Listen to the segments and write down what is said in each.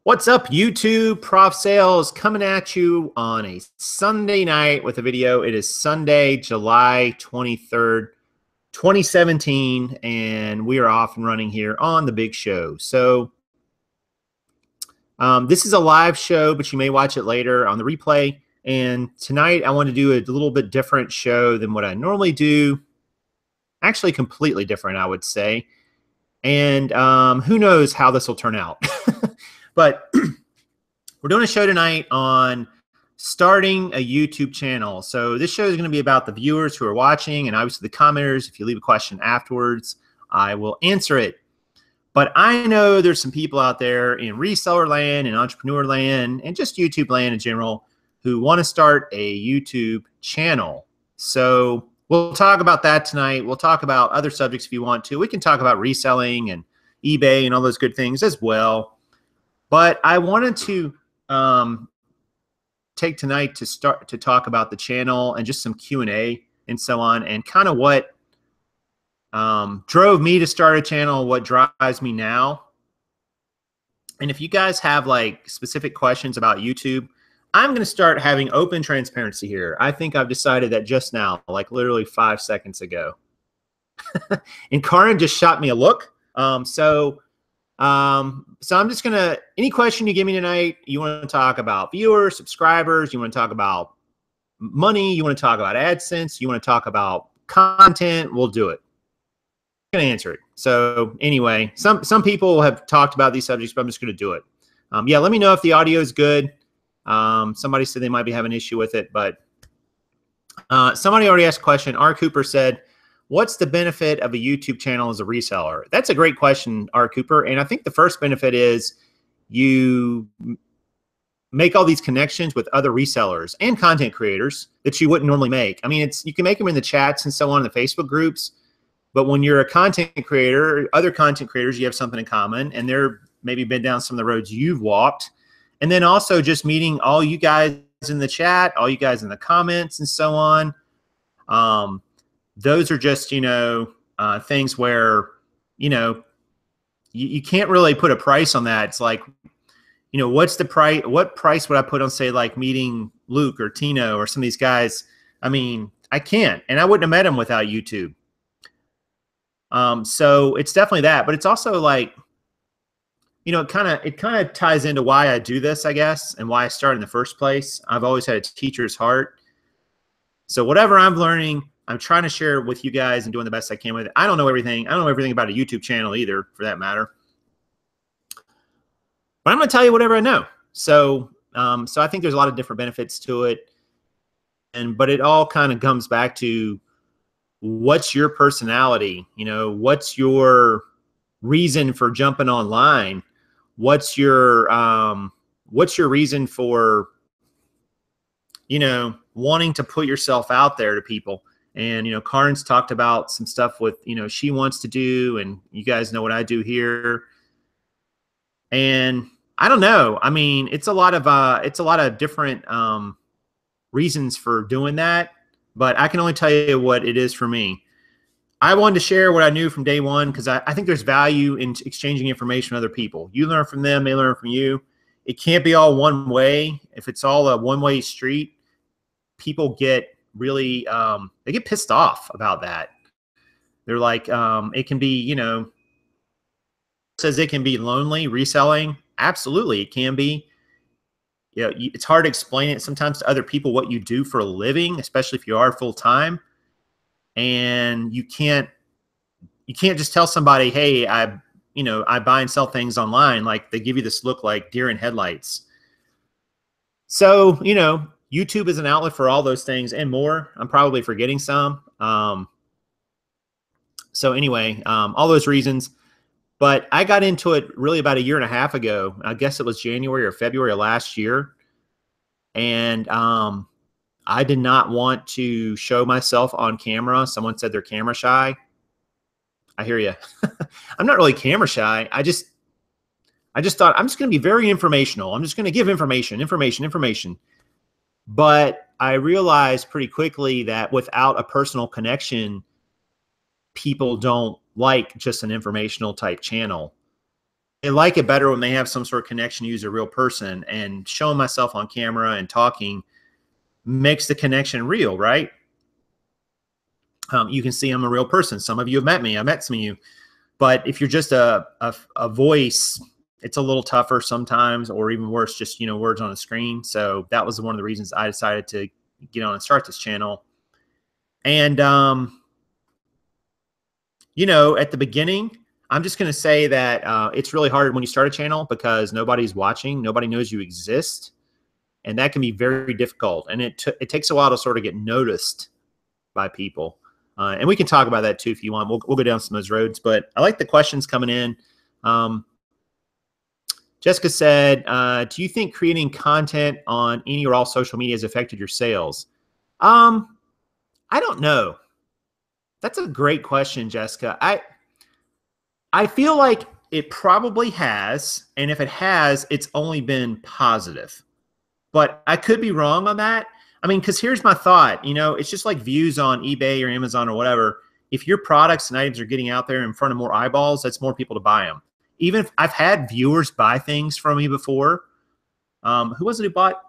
What's up, YouTube? Prof Sales coming at you on a Sunday night with a video. It is Sunday, July 23rd, 2017, and we are off and running here on the big show. So this is a live show, but you may watch it later on the replay. And tonight I want to do a little bit different show than what I normally do. Actually, completely different, I would say. And who knows how this will turn out. But we're doing a show tonight on starting a YouTube channel. So this show is going to be about the viewers who are watching and obviously the commenters. If you leave a question afterwards, I will answer it. But I know there's some people out there in reseller land and entrepreneur land and just YouTube land in general who want to start a YouTube channel. So we'll talk about that tonight. We'll talk about other subjects if you want to. We can talk about reselling and eBay and all those good things as well. But I wanted to take tonight to start to talk about the channel and just some Q&A and so on, and kind of what drove me to start a channel, what drives me now. And if you guys have like specific questions about YouTube, I'm going to start having open transparency here. I think I've decided that just now, like literally 5 seconds ago. And Karin just shot me a look. So I'm just gonna, any question you give me tonight, you want to talk about viewers, subscribers, you want to talk about money, you want to talk about AdSense, you want to talk about content, we'll do it. I'm gonna answer it. So anyway, some people have talked about these subjects, but I'm just gonna do it. Yeah, let me know if the audio is good. Somebody said they might be having an issue with it, but somebody already asked a question. R. Cooper said, what's the benefit of a YouTube channel as a reseller? That's a great question, R. Cooper. And I think the first benefit is you make all these connections with other resellers and content creators that you wouldn't normally make. I mean, you can make them in the chats and so on in the Facebook groups. But when you're a content creator, or other content creators, you have something in common, and they're maybe been down some of the roads you've walked. And then also just meeting all you guys in the chat, all you guys in the comments and so on. Those are just, things where, you can't really put a price on that. It's like, what's the price? What price would I put on, say, like meeting Luke or Tino or some of these guys? I mean, I can't, and I wouldn't have met them without YouTube. So it's definitely that, but it's also like, it kind of ties into why I do this, I guess, and why I started in the first place. I've always had a teacher's heart. So whatever I'm learning, I'm trying to share with you guys and doing the best I can with it. I don't know everything. I don't know everything about a YouTube channel either, for that matter. But I'm going to tell you whatever I know. So, so I think there's a lot of different benefits to it. But it all kind of comes back to what's your personality? What's your reason for jumping online? What's your reason for, wanting to put yourself out there to people? And, Karin's talked about some stuff with, she wants to do, and you guys know what I do here. And I don't know. I mean, it's a lot of different reasons for doing that, but I can only tell you what it is for me. I wanted to share what I knew from day one because I think there's value in exchanging information with other people. You learn from them, they learn from you. It can't be all one way. If it's all a one-way street, people get really they get pissed off about that. They're like, it can be, says it can be lonely reselling. Absolutely, it can be. It's hard to explain it sometimes to other people what you do for a living, especially if you are full-time. And you can't just tell somebody, hey, I buy and sell things online. Like, they give you this look like deer in headlights. So, YouTube is an outlet for all those things and more. I'm probably forgetting some. So anyway, all those reasons. But I got into it really about 1.5 years ago. I guess it was January or February of last year. And I did not want to show myself on camera. Someone said they're camera shy. I hear you. I'm not really camera shy. I just thought I'm just going to be very informational. I'm just going to give information. But I realized pretty quickly that without a personal connection, people don't like just an informational type channel. like it better when they have some sort of connection to use a real person, and showing myself on camera and talking makes the connection real, right? You can see I'm a real person. Some of you have met me. I met some of you. But if you're just a voice, it's a little tougher sometimes, or even worse, just, you know, words on a screen. So that was one of the reasons I decided to get on and start this channel. And, you know, at the beginning, I'm just going to say that it's really hard when you start a channel because nobody's watching. Nobody knows you exist. And that can be very difficult. And it takes a while to sort of get noticed by people. And we can talk about that too if you want. We'll go down some of those roads. But I like the questions coming in. Jessica said, do you think creating content on any or all social media has affected your sales? I don't know. That's a great question, Jessica. I feel like it probably has. And if it has, it's only been positive. But I could be wrong on that. I mean, because here's my thought, you know, it's just like views on eBay or Amazon or whatever. If your products and items are getting out there in front of more eyeballs, that's more people to buy them. Even if I've had viewers buy things from me before. Who was it who bought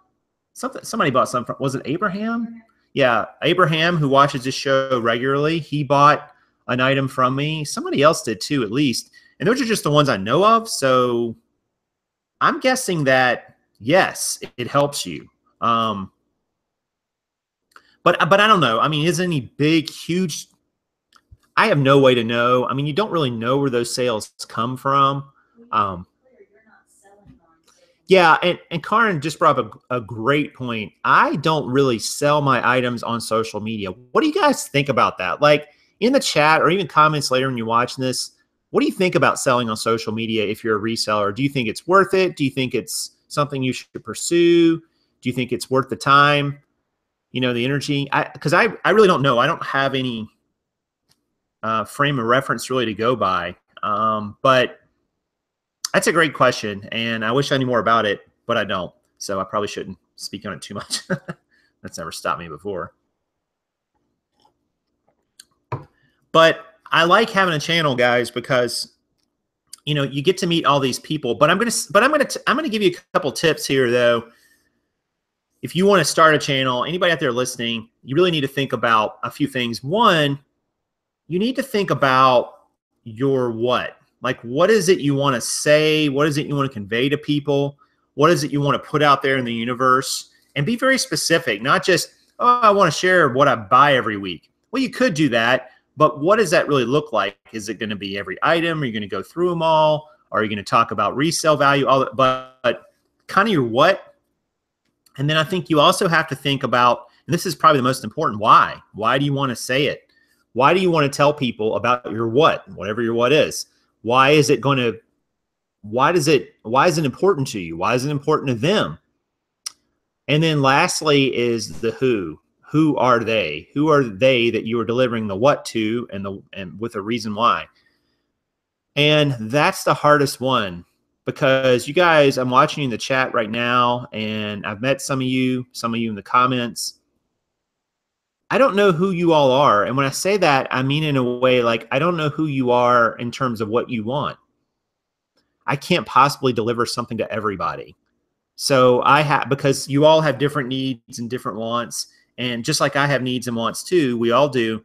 something? Somebody bought something. Was it Abraham? Yeah, Abraham, who watches this show regularly, he bought an item from me. Somebody else did too, at least. And those are just the ones I know of. So I'm guessing that, yes, it helps you. But I don't know. I mean, is any big, huge? I have no way to know. I mean, you don't really know where those sales come from. Yeah, and Karen just brought up a great point. I don't really sell my items on social media. What do you guys think about that? Like in the chat or even comments later when you're watching this, what do you think about selling on social media if you're a reseller? Do you think it's worth it? Do you think it's something you should pursue? Do you think it's worth the time? You know, the energy? Because I really don't know. I don't have any frame of reference really to go by. But that's a great question, and I wish I knew more about it, but I don't. So I probably shouldn't speak on it too much. That's never stopped me before. But I like having a channel, guys, because you know you get to meet all these people. But I'm gonna give you a couple tips here, though. If you want to start a channel, anybody out there listening, you really need to think about a few things. One, you need to think about your what. Like, what is it you want to say? What is it you want to convey to people? What is it you want to put out there in the universe? And be very specific, not just, oh, I want to share what I buy every week. Well, you could do that, but what does that really look like? Is it going to be every item? Are you going to go through them all? Are you going to talk about resale value? All that, but kind of your what. And then I think you also have to think about, and this is probably the most important, why? Why do you want to say it? Why do you want to tell people about your what, whatever your what is? Why is it why is it important to you? Why is it important to them? And then lastly is the who. Who are they? Who are they that you are delivering the what to, and with a reason why? And that's the hardest one, because you guys, I'm watching you in the chat right now, and I've met some of you in the comments. I don't know who you all are. And when I say that, I mean in a way like I don't know who you are in terms of what you want. I can't possibly deliver something to everybody. So because you all have different needs and different wants. And just like I have needs and wants too, we all do.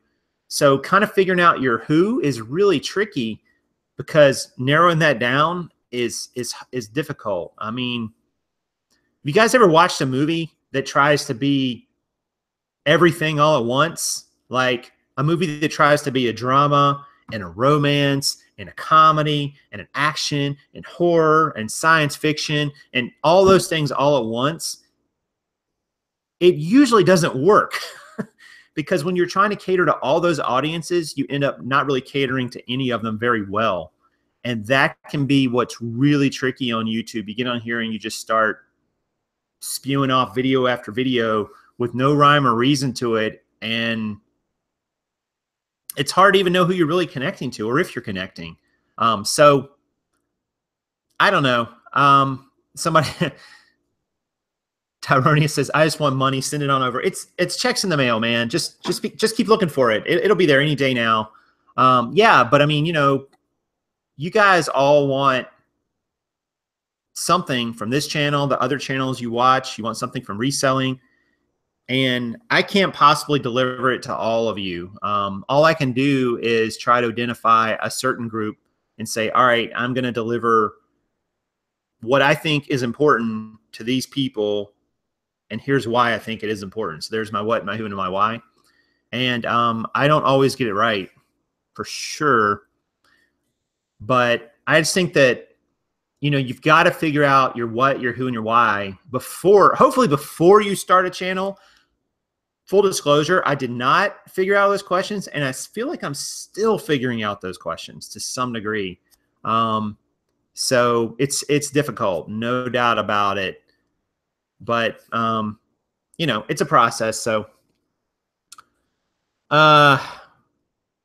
So kind of figuring out your who is really tricky, because narrowing that down is difficult. I mean, have you guys ever watched a movie that tries to be everything all at once? Like a movie that tries to be a drama and a romance and a comedy and an action and horror and science fiction and all those things all at once. It usually doesn't work because when you're trying to cater to all those audiences, you end up not really catering to any of them very well. And that can be what's really tricky on YouTube. You get on here and you just start spewing off video after video with no rhyme or reason to it. And it's hard to even know who you're really connecting to, or if you're connecting. So I don't know. Somebody, Tyronia says, I just want money, send it on over. It's checks in the mail, man. Just keep looking for it. It'll be there any day now. Yeah, but I mean, you know, you guys all want something from this channel, the other channels you watch, you want something from reselling, and I can't possibly deliver it to all of you. All I can do is try to identify a certain group and say, all right, I'm going to deliver what I think is important to these people, and here's why I think it is important. So there's my what, my who, and my why. And I don't always get it right, for sure. But I just think that, you know, you've got to figure out your what, your who, and your why before, hopefully before you start a channel. Full disclosure, I did not figure out those questions, and I feel like I'm still figuring out those questions to some degree. So it's difficult, no doubt about it. But you know, it's a process. So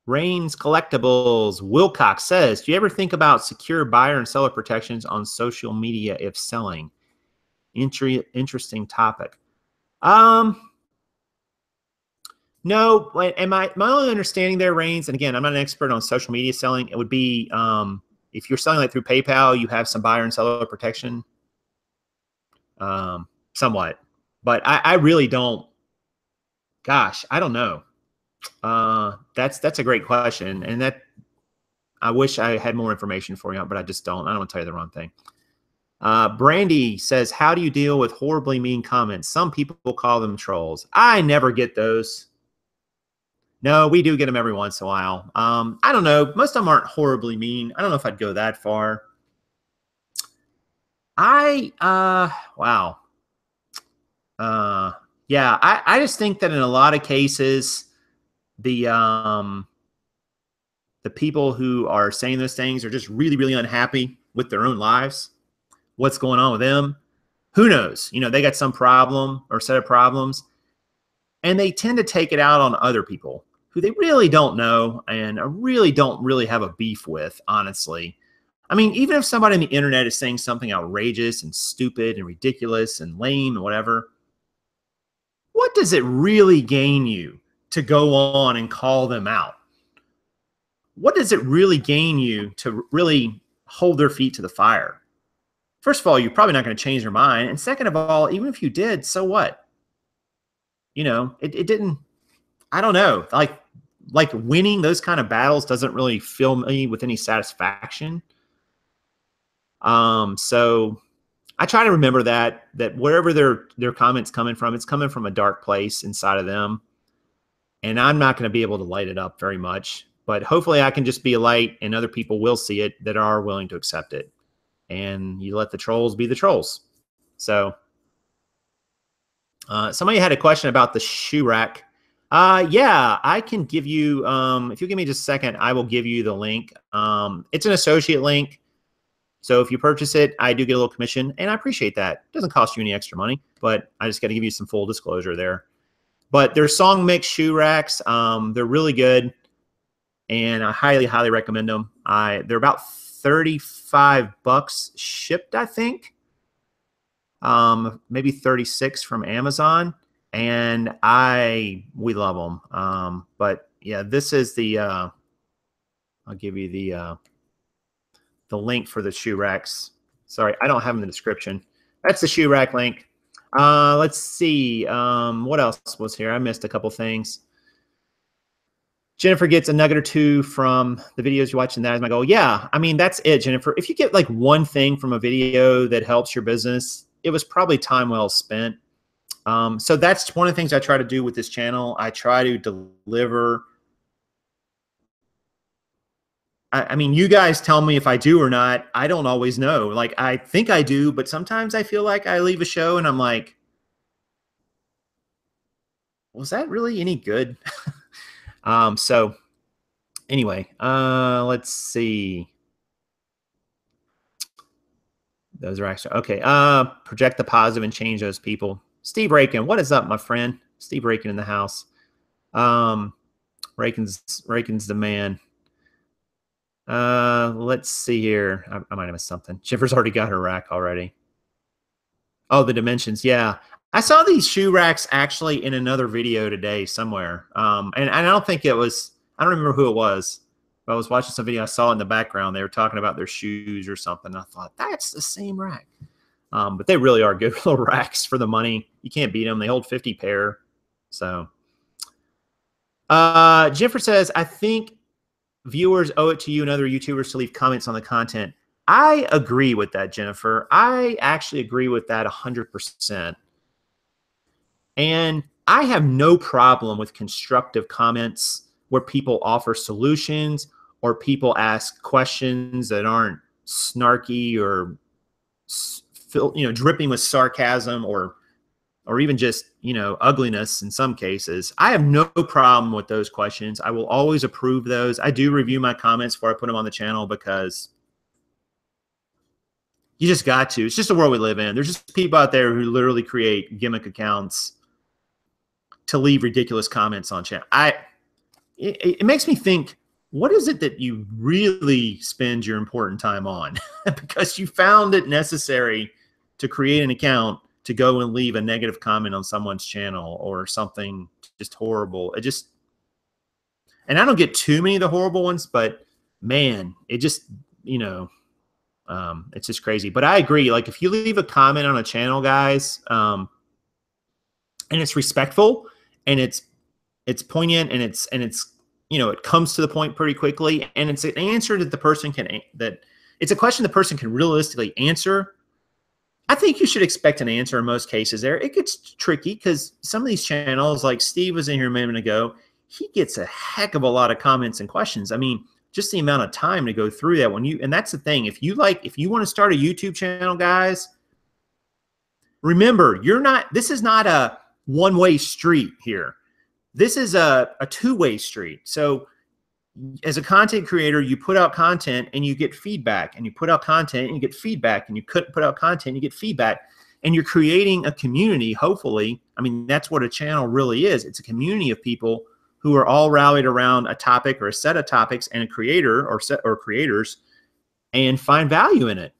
Rains Collectibles Wilcox says, do you ever think about secure buyer and seller protections on social media if selling? Interesting topic. No, and my only understanding there, Rains, and again, I'm not an expert on social media selling. It would be if you're selling like through PayPal, you have some buyer and seller protection, somewhat. But I really don't. Gosh, I don't know. That's a great question, and that I wish I had more information for you, but I just don't. I don't want to tell you the wrong thing. Brandy says, how do you deal with horribly mean comments? Some people call them trolls. I never get those. No, we do get them every once in a while. I don't know. Most of them aren't horribly mean. I don't know if I'd go that far. Wow. Yeah, I just think that in a lot of cases, the people who are saying those things are just really, really unhappy with their own lives. What's going on with them? Who knows? You know, they got some problem or set of problems, and they tend to take it out on other people who they really don't know and really don't really have a beef with, honestly. I mean, even if somebody on the internet is saying something outrageous and stupid and ridiculous and lame and whatever, what does it really gain you to go on and call them out? What does it really gain you to really hold their feet to the fire? First of all, you're probably not going to change their mind. And second of all, even if you did, so what? You know, it didn't, I don't know, like winning those kind of battles doesn't really fill me with any satisfaction. So I try to remember that wherever their comments coming from, it's coming from a dark place inside of them. And I'm not going to be able to light it up very much, but hopefully I can just be a light and other people will see it that are willing to accept it. And you let the trolls be the trolls. So somebody had a question about the shoe rack. Yeah, I can give you, if you give me just a second, I will give you the link. It's an associate link. So if you purchase it, I do get a little commission, and I appreciate that. It doesn't cost you any extra money, but I just got to give you some full disclosure there. But they're song mix shoe racks. They're really good, and I highly, highly recommend them. They're about $35 shipped, I think. Maybe 36 from Amazon, and we love them. But yeah, this is the I'll give you the link for the shoe racks. Sorry, I don't have them in the description. That's the shoe rack link. Let's see. What else was here? I missed a couple things. Jennifer gets a nugget or two from the videos you watch, and that is my goal. Yeah, I mean, that's it, Jennifer. If you get like one thing from a video that helps your business, it was probably time well spent. So that's one of the things I try to do with this channel. I try to deliver. I mean, you guys tell me if I do or not. I don't always know. Like, I think I do, but sometimes I feel like I leave a show and I'm like, was that really any good? So anyway, let's see. Those are actually okay. Project the positive and change those people. Steve Rakin, what is up, my friend? Steve Rakin in the house. Rakin's the man. Let's see here. I might have missed something. Jennifer's already got her rack already. Oh, the dimensions. Yeah. I saw these shoe racks actually in another video today somewhere. And I don't think it was, I don't remember who it was. I was watching some video I saw in the background. They were talking about their shoes or something. I thought, that's the same rack. But they really are good little racks for the money. You can't beat them. They hold 50 pair. So Jennifer says, I think viewers owe it to you and other YouTubers to leave comments on the content. I agree with that, Jennifer. I actually agree with that 100%. And I have no problem with constructive comments where people offer solutions or people ask questions that aren't snarky or dripping with sarcasm or even just ugliness in some cases. I have no problem with those questions. I will always approve those. I do review my comments before I put them on the channel because you just got to. It's just the world we live in. There's just people out there who literally create gimmick accounts to leave ridiculous comments on channel. It makes me think, what is it that you really spend your important time on? Because you found it necessary to create an account to go and leave a negative comment on someone's channel or something just horrible. And I don't get too many of the horrible ones, but man, it just, it's just crazy. But I agree. Like if you leave a comment on a channel, guys, and it's respectful and it's poignant and it's it comes to the point pretty quickly, and it's an answer that the person it's a question the person can realistically answer. I think you should expect an answer in most cases there. It gets tricky because some of these channels, like Steve was in here a minute ago, he gets a heck of a lot of comments and questions. I mean, just the amount of time to go through that and that's the thing. If you want to start a YouTube channel, guys, remember, this is not a one-way street here. This is a two-way street. So as a content creator, you put out content and you get feedback, and you put out content and you get feedback, and you put out content and you get feedback, and you're creating a community, hopefully. I mean, that's what a channel really is. It's a community of people who are all rallied around a topic or a set of topics and a creator or creators and find value in it.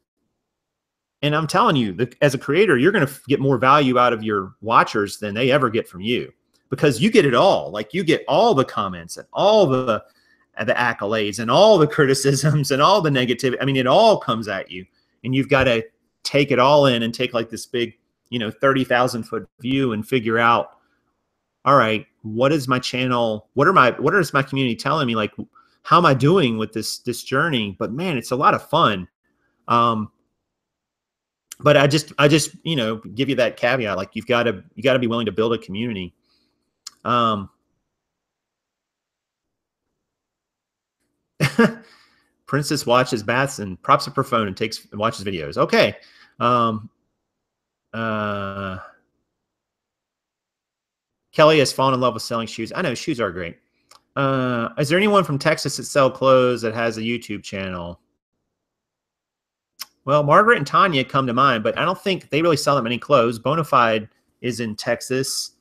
And I'm telling you, as a creator, you're going to get more value out of your watchers than they ever get from you, because you get it all. Like you get all the comments and all the accolades and all the criticisms and all the negativity. I mean, it all comes at you, and you've got to take it all in and take like this big, 30,000 foot view and figure out, all right, what is my channel? What is my community telling me? Like, how am I doing with this journey? But man, it's a lot of fun. But I just give you that caveat. Like you got to be willing to build a community. Princess watches baths and props up her phone and watches videos. Okay. Kelly has fallen in love with selling shoes. I know shoes are great. Is there anyone from Texas that sell clothes that has a YouTube channel? Well, Margaret and Tanya come to mind, but I don't think they really sell that many clothes. Bonafide is in Texas.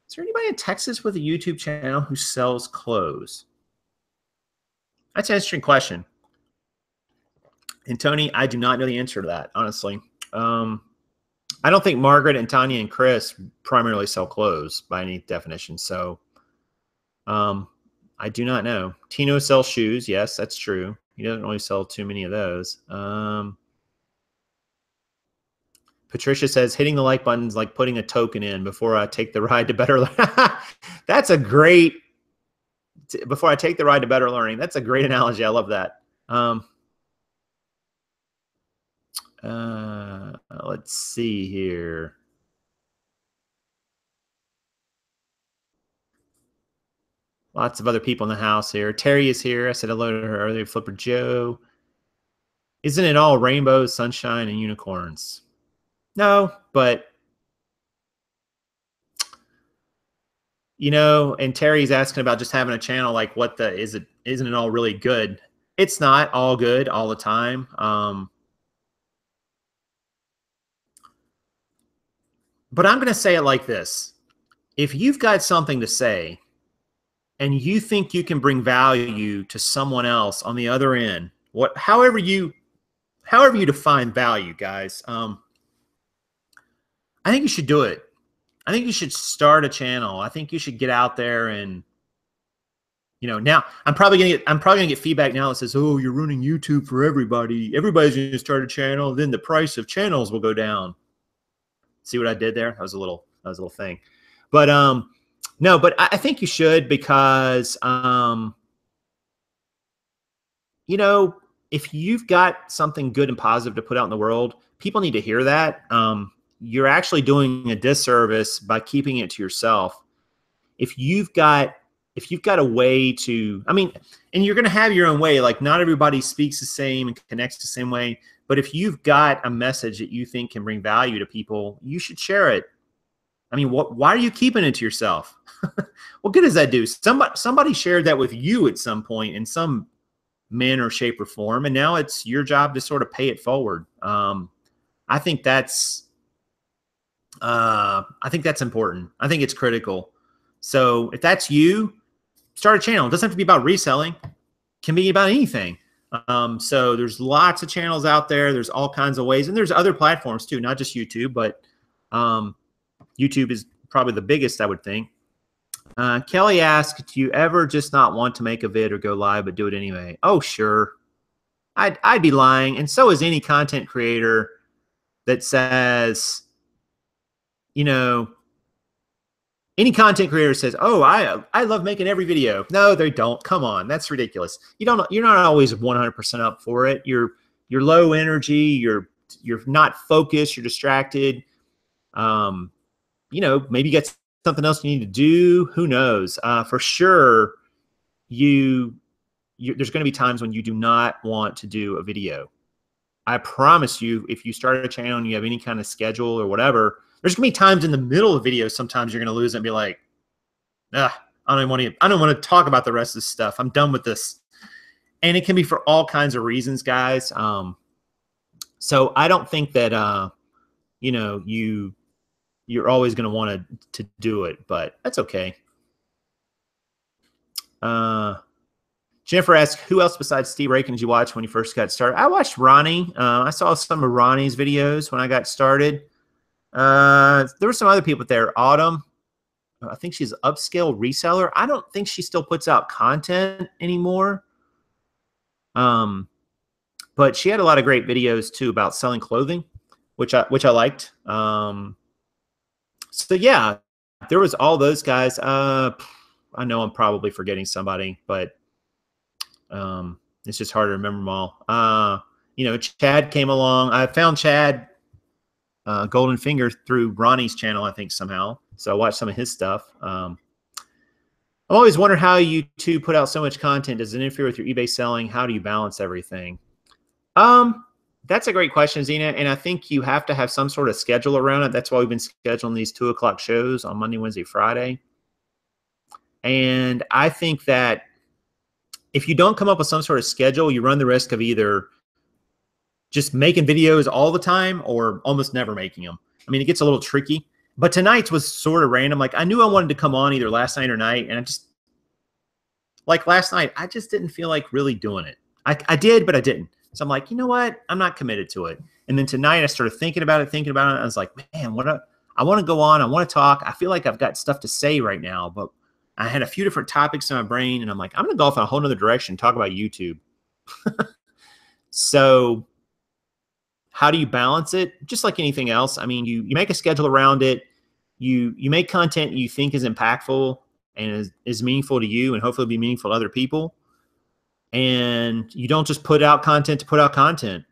Is there anybody in Texas with a YouTube channel who sells clothes? That's an interesting question. And Tony, I do not know the answer to that, honestly. I don't think Margaret and Tanya and Chris primarily sell clothes by any definition. So I do not know. Tino sells shoes. Yes, that's true. He doesn't really sell too many of those. Patricia says, hitting the like button is like putting a token in before I take the ride to better learning. That's a great, before I take the ride to better learning. That's a great analogy. I love that. Let's see here. Lots of other people in the house here. Terry is here. I said hello to her earlier. Flipper Joe. Isn't it all rainbows, sunshine, and unicorns? No, but and Terry's asking about just having a channel, like isn't it all really good? It's not all good all the time. But I'm going to say it like this. If you've got something to say and you think you can bring value to someone else on the other end, however you define value, guys, I think you should do it. I think you should start a channel. I think you should get out there and You know, now I'm probably gonna get feedback now that says, "Oh, you're ruining YouTube for everybody. Everybody's gonna start a channel, then the price of channels will go down." See what I did there? That was a little thing. But no, but I think you should, because you know, if you've got something good and positive to put out in the world, people need to hear that. You're actually doing a disservice by keeping it to yourself. If you've got a way to, I mean, and you're going to have your own way, like not everybody speaks the same and connects the same way, but if you've got a message that you think can bring value to people, you should share it. I mean, why are you keeping it to yourself? What good does that do? Somebody shared that with you at some point in some manner, shape, or form, and now it's your job to sort of pay it forward. I think that's important. I think it's critical. So if that's you, start a channel. It doesn't have to be about reselling. It can be about anything. So there's lots of channels out there. There's all kinds of ways, and there's other platforms too, not just YouTube, but YouTube is probably the biggest, I would think. Kelly asked, do you ever just not want to make a vid or go live but do it anyway? Oh, sure. I'd be lying, and so is any content creator that says, you know, any content creator says, "Oh, I love making every video." No, they don't. Come on, that's ridiculous. You're not always 100% up for it. You're low energy. You're not focused. You're distracted. You know, maybe you got something else you need to do. Who knows? For sure, there's going to be times when you do not want to do a video. I promise you, if you start a channel and you have any kind of schedule or whatever, there's gonna be times in the middle of videos, sometimes you're gonna lose it and be like, I don't want to talk about the rest of this stuff. I'm done with this. And it can be for all kinds of reasons, guys. So I don't think that you know, you're always gonna want to do it, but that's okay. Jennifer asked, who else besides Steve Rakin did you watch when you first got started? I watched Ronnie. I saw some of Ronnie's videos when I got started. There were some other people there. Autumn, I think she's an upscale reseller. I don't think she still puts out content anymore. But she had a lot of great videos too about selling clothing, which I liked. So yeah, there was all those guys. I know I'm probably forgetting somebody, but it's just hard to remember them all. You know, Chad came along. I found Chad Golden Finger through Ronnie's channel, I think, somehow. So I watched some of his stuff. I always wonder how YouTube put out so much content. Does it interfere with your eBay selling? How do you balance everything? That's a great question, Zena. And I think you have to have some sort of schedule around it. That's why we've been scheduling these 2 o'clock shows on Monday, Wednesday, Friday. And I think that if you don't come up with some sort of schedule, you run the risk of either just making videos all the time or almost never making them. I mean, it gets a little tricky. But tonight's was sort of random. Like, I knew I wanted to come on either last night or night, and I just, like last night, I just didn't feel like really doing it. I did, but I didn't. So I'm like, you know what? I'm not committed to it. And then tonight I started thinking about it. I was like, man, I want to go on. I want to talk. I feel like I've got stuff to say right now, but I had a few different topics in my brain, and I'm like, I'm going to go off in a whole nother direction, talk about YouTube. So how do you balance it? Just like anything else. I mean, you make a schedule around it. You make content you think is impactful and is meaningful to you and hopefully be meaningful to other people. And you don't just put out content to put out content.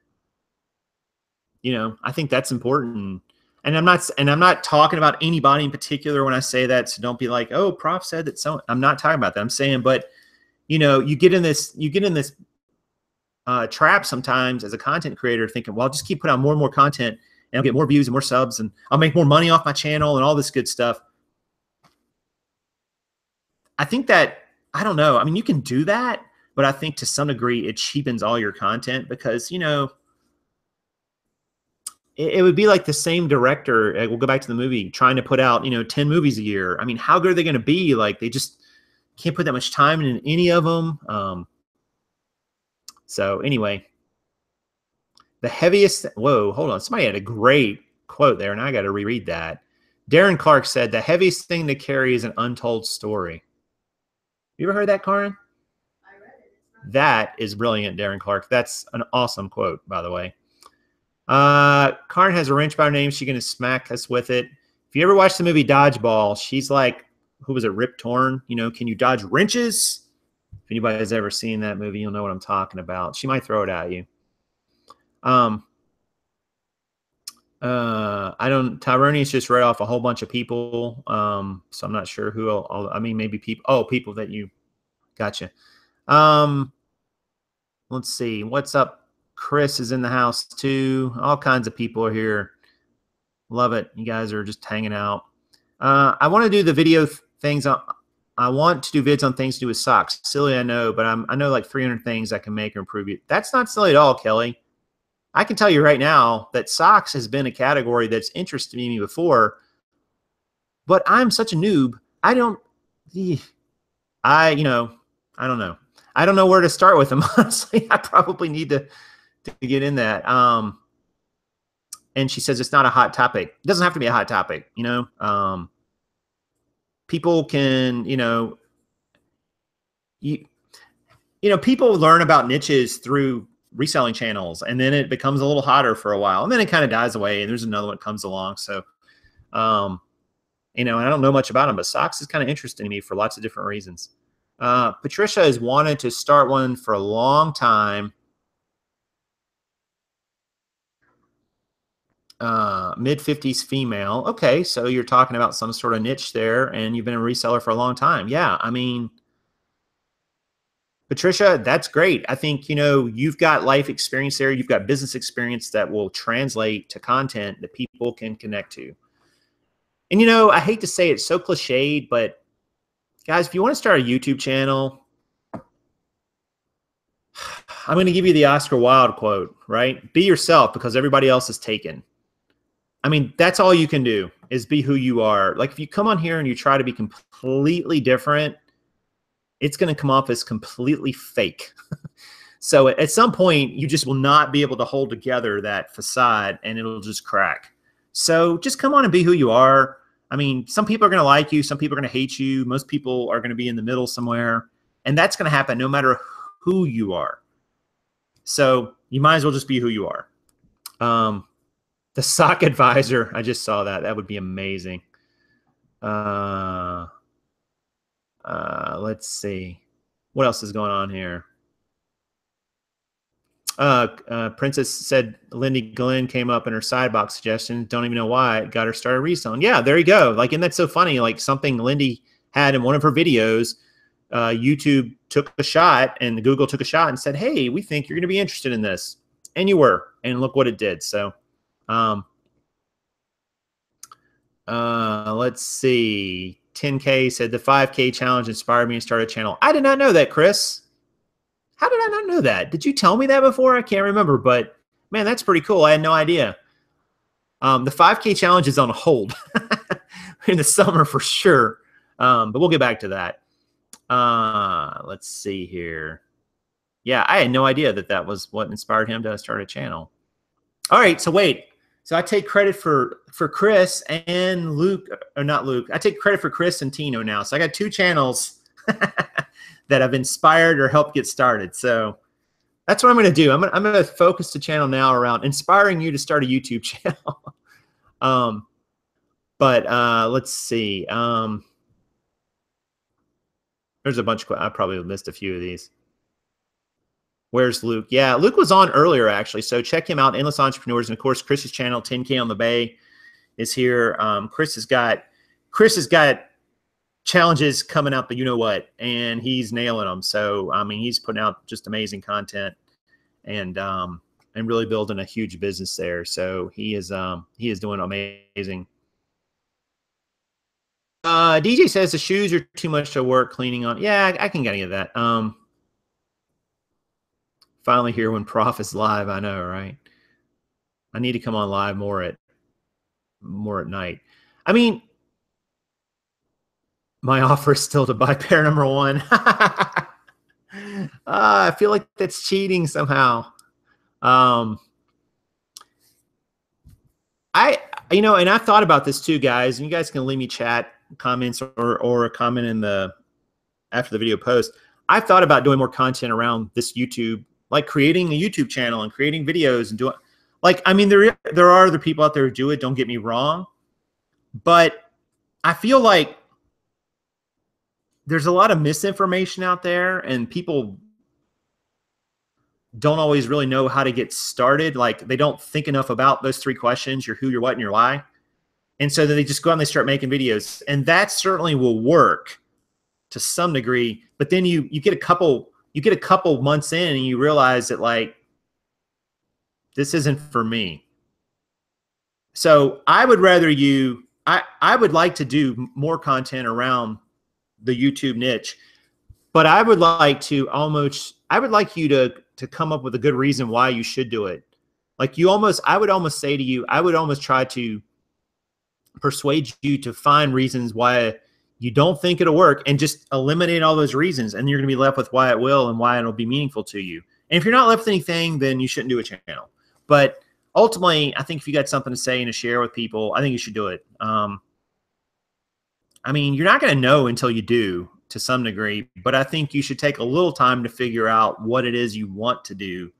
You know, I think that's important. And I'm not talking about anybody in particular when I say that. So don't be like, oh, Prof said that. So I'm not talking about that. I'm saying, but you know, you get in this trap sometimes as a content creator, thinking, well, I'll just keep putting out more and more content, and I'll get more views and more subs, and I'll make more money off my channel and all this good stuff. I think that, I don't know. I mean, you can do that, but I think to some degree it cheapens all your content because, you know, it would be like the same director. We'll go back to the movie, trying to put out, you know, 10 movies a year. I mean, how good are they going to be? Like, they just can't put that much time in any of them. So anyway, the heaviest, whoa, hold on. Somebody had a great quote there, and I got to reread that. Darren Clark said, the heaviest thing to carry is an untold story. You ever heard that, Karin? That is brilliant, Darren Clark. That's an awesome quote, by the way. Karin has a wrench by her name. She's going to smack us with it. If you ever watch the movie Dodgeball, she's like, who was it, Rip Torn? You know, can you dodge wrenches? If anybody has ever seen that movie, you'll know what I'm talking about. She might throw it at you. Tyronius just read off a whole bunch of people. So I'm not sure who I mean, maybe people. Oh, people that you gotcha. Let's see. What's up? Chris is in the house too. All kinds of people are here. Love it. You guys are just hanging out. I want to do the video things. I want to do vids on things to do with socks. Silly, I know, but I know like 300 things I can make or improve it. That's not silly at all, Kelly. I can tell you right now that socks has been a category that's interested me before, but I'm such a noob. I don't know. I don't know. I don't know where to start with them. Honestly, I probably need to get in that. And she says it's not a hot topic. It doesn't have to be a hot topic, you know. People can, people learn about niches through reselling channels, and then it becomes a little hotter for a while, and then it kind of dies away, and there's another one that comes along. So, and I don't know much about them, but socks is kind of interesting to me for lots of different reasons. Patricia has wanted to start one for a long time. Mid-50s female. Okay, so you're talking about some sort of niche there, and you've been a reseller for a long time. Yeah, I mean, Patricia, that's great. I think, you've got life experience there. You've got business experience that will translate to content that people can connect to. And, I hate to say it's so cliched, but guys, if you want to start a YouTube channel, I'm going to give you the Oscar Wilde quote, right? Be yourself because everybody else is taken. I mean, that's all you can do is be who you are. Like if you come on here and you try to be completely different, it's going to come off as completely fake. So at some point, you just will not be able to hold together that facade and it'll just crack. So just come on and be who you are. I mean, some people are going to like you. Some people are going to hate you. Most people are going to be in the middle somewhere. And that's going to happen no matter who you are. So you might as well just be who you are. The sock advisor, I just saw that. That would be amazing. Let's see. What else is going on here? Princess said Lindy Glenn came up in her sidebox suggestion. Don't even know why. It got her started reselling. Yeah, there you go. Like, and that's so funny. Like something Lindy had in one of her videos, YouTube took a shot and Google took a shot and said, hey, we think you're going to be interested in this. And you were. And look what it did. So let's see. 10K said the 5K challenge inspired me to start a channel. I did not know that, Chris. How did I not know that? Did you tell me that before? I can't remember, but man, that's pretty cool. I had no idea. The 5K challenge is on hold in the summer for sure. But we'll get back to that. Let's see here. Yeah, I had no idea that that was what inspired him to start a channel. All right, so wait. So I take credit for Chris and Luke, or not Luke. I take credit for Chris and Tino now. So I got two channels that have inspired or helped get started. So that's what I'm going to do. I'm going to focus the channel now around inspiring you to start a YouTube channel. Let's see. There's a bunch of, I probably missed a few of these. Where's Luke? Yeah, Luke was on earlier, actually. So check him out, Endless Entrepreneurs. And, of course, Chris's channel, 10K on the Bay, is here. Chris has got challenges coming out, but you know what? And he's nailing them. So, I mean, he's putting out just amazing content and really building a huge business there. So he is doing amazing. DJ says the shoes are too much to work cleaning on. Yeah, I can get into that. Finally here when Prof is live. I know, right? I need to come on live more at night. I mean, my offer is still to buy pair number one. I feel like that's cheating somehow. And I've thought about this too, guys. And you guys can leave me chat comments or a comment in the after the video post, I thought about doing more content around this YouTube, like creating a YouTube channel and creating videos and doing, like, I mean, there are other people out there who do it. Don't get me wrong, but I feel like there's a lot of misinformation out there, and people don't always really know how to get started. Like, they don't think enough about those 3 questions: your who, your what, and your why. And so then they just go out and they start making videos, and that certainly will work to some degree. But then you get a couple months in and you realize that, like, this isn't for me. So I would rather I would like to do more content around the YouTube niche, but I would like you to come up with a good reason why you should do it. Like, I would almost say to you, I would almost try to persuade you to find reasons why you don't think it'll work, and just eliminate all those reasons, and you're going to be left with why it will and why it'll be meaningful to you. And if you're not left with anything, then you shouldn't do a channel. But ultimately, I think if you got something to say and to share with people, I think you should do it. I mean, you're not going to know until you do, to some degree, but I think you should take a little time to figure out what it is you want to do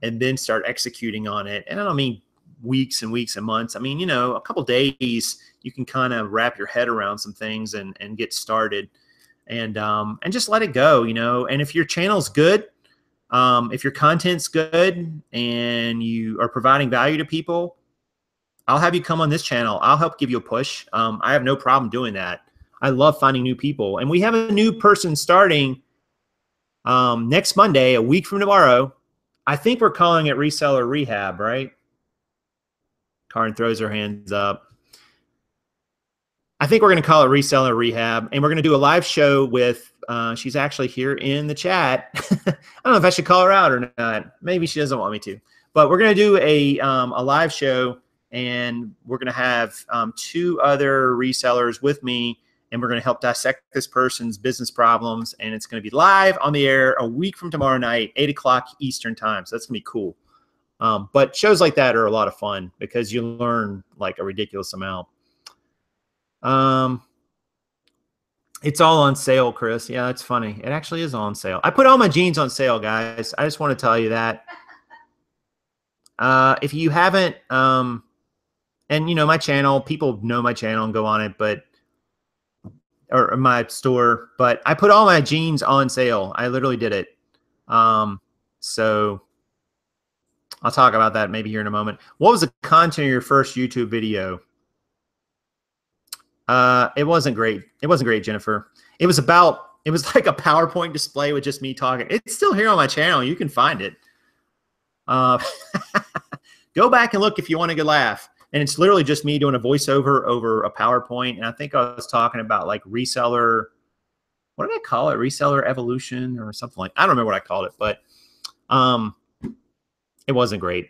and then start executing on it. And I don't mean weeks and weeks and months. I mean, you know, a couple days, you can kind of wrap your head around some things and get started, and just let it go, you know. And if your channel's good, if your content's good and you are providing value to people, I'll have you come on this channel. I'll help give you a push. I have no problem doing that. I love finding new people. And we have a new person starting next Monday, a week from tomorrow. I think we're calling it Reseller Rehab, right? Karen throws her hands up. I think we're going to call it Reseller Rehab, and we're going to do a live show with, she's actually here in the chat. I don't know if I should call her out or not. Maybe she doesn't want me to. But we're going to do a live show, and we're going to have 2 other resellers with me, and we're going to help dissect this person's business problems, and it's going to be live on the air a week from tomorrow night, 8 o'clock Eastern time. So that's going to be cool. But shows like that are a lot of fun because you learn like a ridiculous amount. It's all on sale, Chris. Yeah, it's funny. It actually is on sale. I put all my jeans on sale, guys. I just want to tell you that. If you haven't, and you know, my channel, people know my channel and go on it, but, or my store, but I put all my jeans on sale. I literally did it. So I'll talk about that maybe here in a moment. What was the content of your first YouTube video? It wasn't great. It wasn't great, Jennifer. It was like a PowerPoint display with just me talking. It's still here on my channel. You can find it. Go back and look if you want a good laugh. And it's literally just me doing a voiceover over a PowerPoint. And I think I was talking about like reseller. What did I call it? Reseller evolution or something like. I don't remember what I called it, but it wasn't great.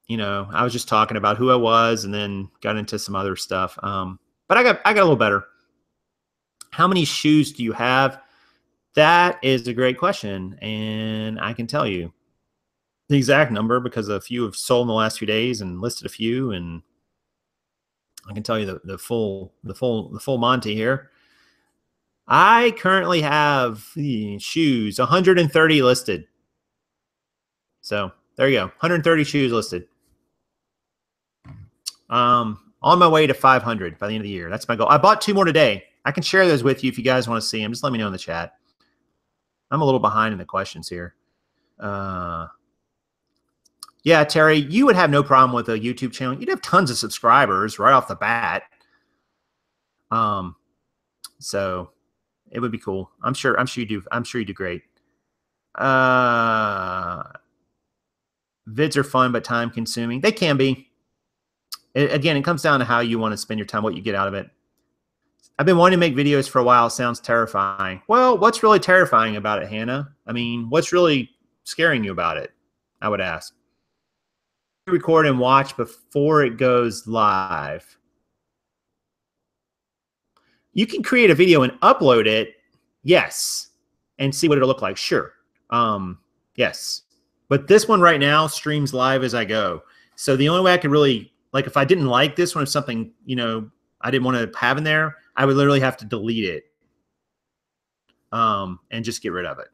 You know, I was just talking about who I was and then got into some other stuff. But I got a little better. How many shoes do you have? That is a great question, and I can tell you the exact number because a few have sold in the last few days and listed a few, and I can tell you the full Monty here. I currently have shoes 130 listed. So there you go, 130 shoes listed. On my way to 500 by the end of the year. That's my goal. I bought 2 more today. I can share those with you if you guys want to see them. Just let me know in the chat. I'm a little behind in the questions here. Yeah, Terry, you would have no problem with a YouTube channel. You'd have tons of subscribers right off the bat. So it would be cool. I'm sure you do. I'm sure you do great. Vids are fun, but time consuming. They can be. Again, it comes down to how you want to spend your time, what you get out of it. I've been wanting to make videos for a while. It sounds terrifying. Well, what's really terrifying about it, Hannah? I mean, what's really scaring you about it? I would ask. Record and watch before it goes live. You can create a video and upload it, yes, and see what it'll look like. Sure. Yes. But this one right now streams live as I go. So the only way I could really, like, if I didn't like this one, if something, you know, I didn't want to have in there, I would literally have to delete it. and just get rid of it.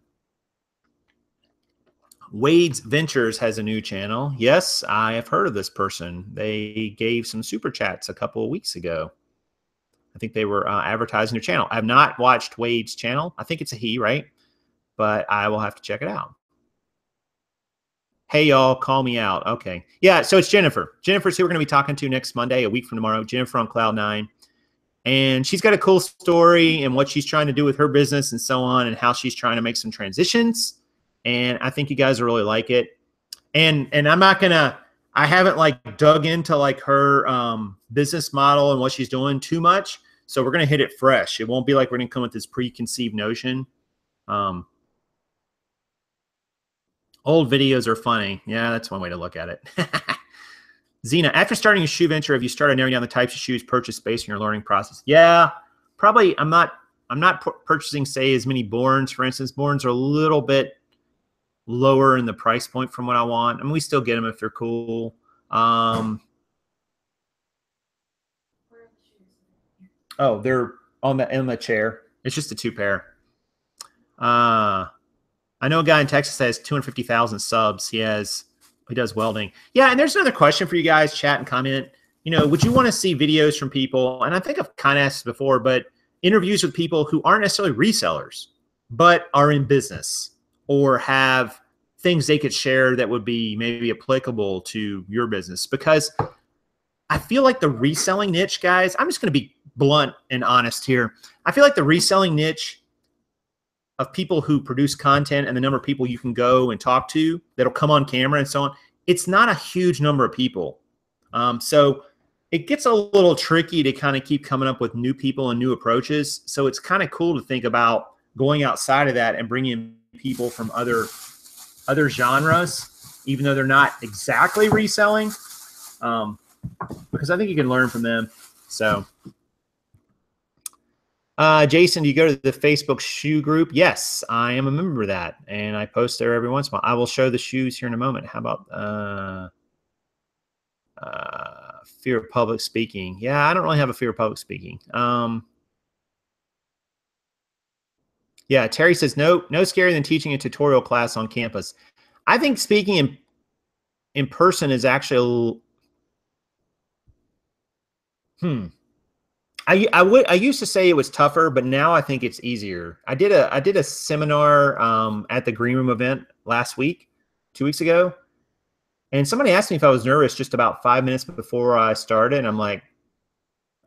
Wade's Ventures has a new channel. Yes, I have heard of this person. They gave some super chats a couple of weeks ago. I think they were advertising their channel. I have not watched Wade's channel. I think it's a he, right? But I will have to check it out. Hey, y'all, call me out. Okay. Yeah, so it's Jennifer. Jennifer's who we're going to be talking to next Monday, a week from tomorrow. Jennifer on Cloud9. And she's got a cool story and what she's trying to do with her business and so on, and how she's trying to make some transitions. And I think you guys will really like it. And I'm not going to, I haven't like dug into like her business model and what she's doing too much. So we're going to hit it fresh. It won't be like we're going to come with this preconceived notion. Old videos are funny. Yeah, that's one way to look at it. Zena, after starting a shoe venture, have you started narrowing down the types of shoes purchased based on your learning process? Yeah, probably. I'm not purchasing, say, as many Borns, for instance. Borns are a little bit lower in the price point from what I want. I mean, we still get them if they're cool. Oh, they're on the chair. It's just a 2 pair. I know a guy in Texas that has 250,000 subs. He does welding. Yeah, and there's another question for you guys. Chat and comment. You know, would you want to see videos from people? And I think I've kind of asked before, but interviews with people who aren't necessarily resellers, but are in business or have things they could share that would be maybe applicable to your business. Because I feel like the reselling niche, guys, I'm just going to be blunt and honest here. I feel like the reselling niche of people who produce content and the number of people you can go and talk to that'll come on camera and so on, it's not a huge number of people. So it gets a little tricky to kind of keep coming up with new people and new approaches. So it's kind of cool to think about going outside of that and bringing in people from other genres, even though they're not exactly reselling, because I think you can learn from them. So Jason, do you go to the Facebook shoe group? Yes, I am a member of that, and I post there every once in a while. I will show the shoes here in a moment. How about fear of public speaking? Yeah, I don't really have a fear of public speaking. Yeah, Terry says, no scarier than teaching a tutorial class on campus. I think speaking in person is actually I used to say it was tougher, but now I think it's easier. I did a seminar at the Green Room event last week, 2 weeks ago, and somebody asked me if I was nervous just about 5 minutes before I started, and I'm like,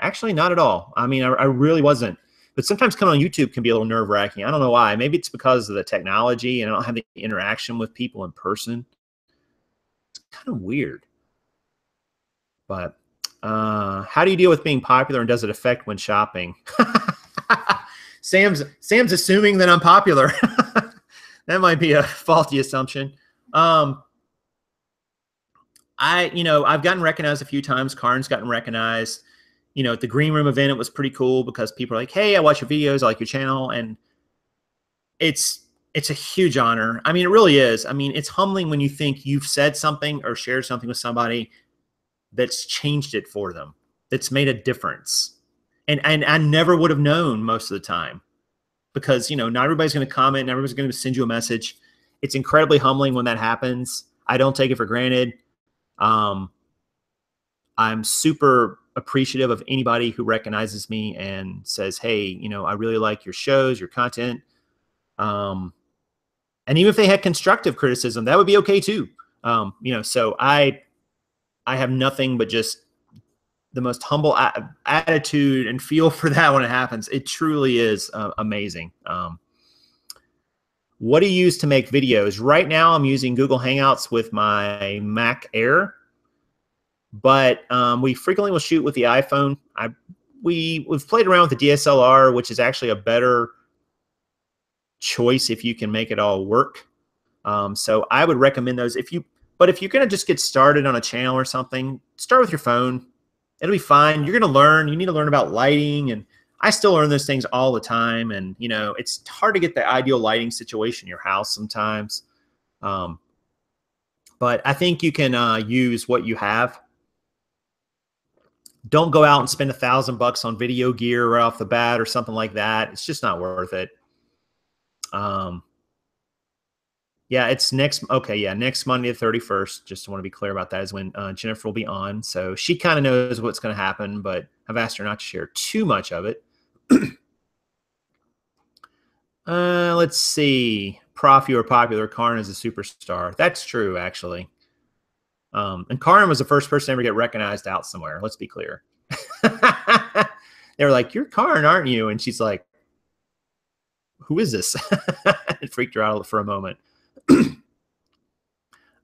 actually not at all. I mean, I really wasn't. But sometimes coming on YouTube can be a little nerve-wracking. I don't know why. Maybe it's because of the technology and I don't have the interaction with people in person. It's kind of weird. But how do you deal with being popular, and does it affect when shopping? Sam's assuming that I'm popular. That might be a faulty assumption. I've gotten recognized a few times. Karn's gotten recognized. You know, at the Green Room event, it was pretty cool because people are like, hey, I watch your videos, I like your channel. And it's a huge honor. I mean, it really is. I mean, it's humbling when you think you've said something or shared something with somebody that's changed it for them, that's made a difference. And I never would have known most of the time because, you know, not everybody's going to comment, not everybody's going to send you a message. It's incredibly humbling when that happens. I don't take it for granted. I'm super appreciative of anybody who recognizes me and says, hey, you know, I really like your shows, your content. And even if they had constructive criticism, that would be okay too. You know, so I have nothing but just the most humble attitude and feel for that when it happens. It truly is amazing. What do you use to make videos? Right now, I'm using Google Hangouts with my Mac Air, but we frequently will shoot with the iPhone. We've played around with the DSLR, which is actually a better choice if you can make it all work. So I would recommend those. But if you're going to just get started on a channel or something, start with your phone. It'll be fine. You're going to learn. You need to learn about lighting, and I still learn those things all the time. And, you know, it's hard to get the ideal lighting situation in your house sometimes. But I think you can use what you have. Don't go out and spend $1,000 on video gear right off the bat or something like that. It's just not worth it. Yeah, it's next. Okay, yeah, next Monday the 31st. Just want to be clear about that is when Jennifer will be on. So she kind of knows what's going to happen, but I've asked her not to share too much of it. Let's see. Prof, you were popular. Karin is a superstar. That's true, actually. And Karin was the first person to ever get recognized out somewhere. Let's be clear. They were like, "You're Karin, aren't you?" And she's like, "Who is this?" It freaked her out for a moment.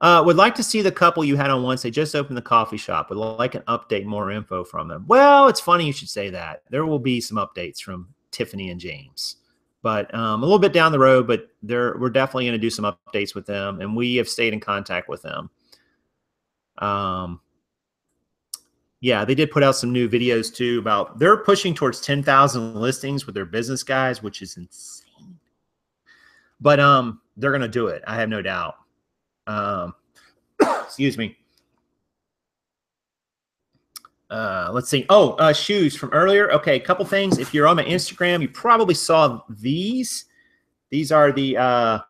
Would like to see the couple you had on once. They just opened the coffee shop. Would like an update, more info from them. Well, it's funny you should say that. There will be some updates from Tiffany and James, but a little bit down the road. But we're definitely going to do some updates with them, and we have stayed in contact with them. Yeah, they did put out some new videos too about they're pushing towards 10,000 listings with their business guys, which is insane. But they're going to do it. I have no doubt. Excuse me. Let's see. Oh, shoes from earlier. Okay, a couple things. If you're on my Instagram, you probably saw these. These are the